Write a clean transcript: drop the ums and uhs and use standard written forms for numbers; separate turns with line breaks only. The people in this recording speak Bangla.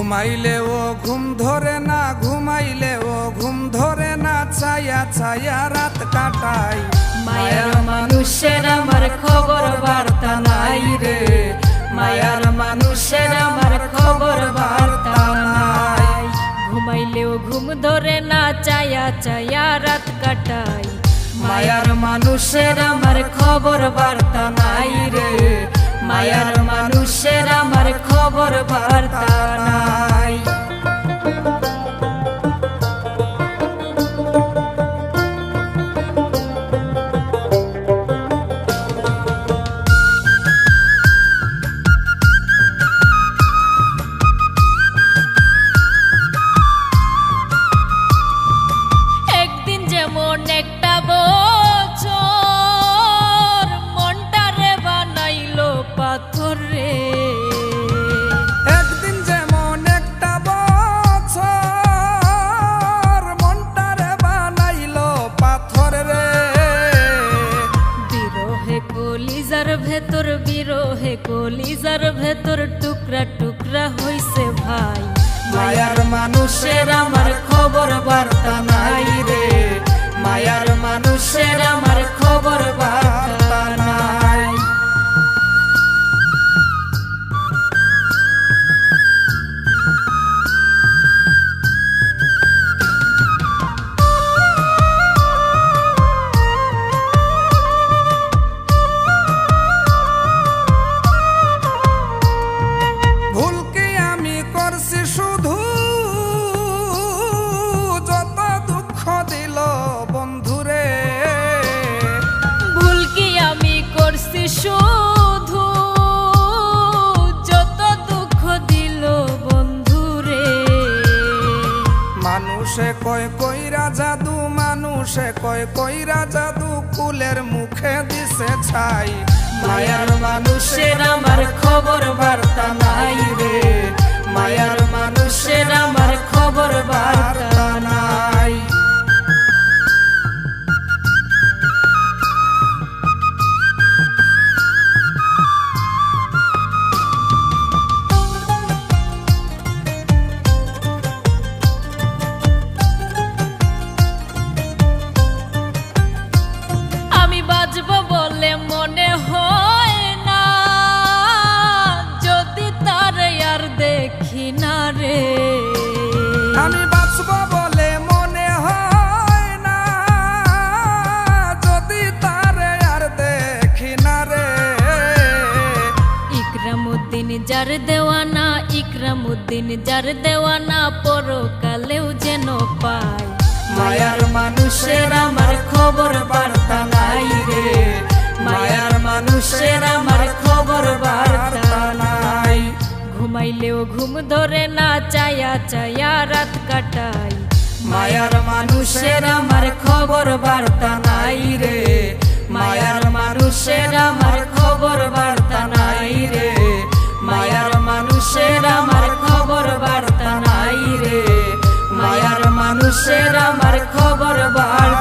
ঘুমাইলেও ঘুম ধরে না, ঘুমাইলেও ঘুম ধরে না, ছায়া ছায়া রাত কাটাই।
মায়ার মানুষের আমার খবর বার্তা নাই রে, মায়ার মানুষের আমার খবর বার্তা নাই। ঘুমাইলেও ঘুম ধরে না, ছায়া ছায়া রাত কাটাই। মায়ার মানুষের আমার খবর বার্তা নাই রে, মায়ার মানুষের আমার খবর বার্তা নাই। একদিন যেমন একটা বছর মনটারে বানাইলো পাথর রে,
একদিন যেমন একটা বছর মনটারে বানাইলো পাথর রে।
বিরহে কলিজার ভেতর, বিরহে কলিজার ভেতর টুকরা টুকরা হইছে ভাই। মায়ার মানুষের আমার খবর বার্তা নাই রে, মায়ার মানুষের আমার খবর বার্তা নাই।
ভুল কি আমি করছি শুধু, যত দুঃখ দিল বন্ধুরে।
ভুল কি আমি করছি শুধু, যত দুঃখ দিল বন্ধুরে।
মানুষে কয় কইরা জাদু, মানুষে কয় কইরা জাদু, কুলের মুখে দিছে ছাই।
মায়ার মানুষের আমার খবর বার্তা নাই রে, মায়ার মানুষের আমার খবর বার্তা নাই। আমি বাঁচব বলে মনে হয় না, যদি তার আর দেখি না রে।
আমি বাঁচব বলে মনে হয় না, যদি তারে আর দেখি না রে।
ইকরামউদ্দিন যার দেওয়ানা, ইকরামউদ্দিন যার দেওয়ানা, পরকালেও যেন পায়। মায়ার মানুষের আমার খবর বার্তা নাই রে, মায়ার মানুষের আমার খবর বার্তা নাই। ঘুমাইলেও ঘুম ধরে না, ছায়া ছায়া রাত কাটাই। মায়ার মানুষের আমার খবর বার্তা নাই রে, মায়ার মানুষের আমার খবর বার্তা নাই রে, মায়ার মানুষের আমার খবর বার্তা নাই রে, মায়ার মানুষের আমার খবর বার্তা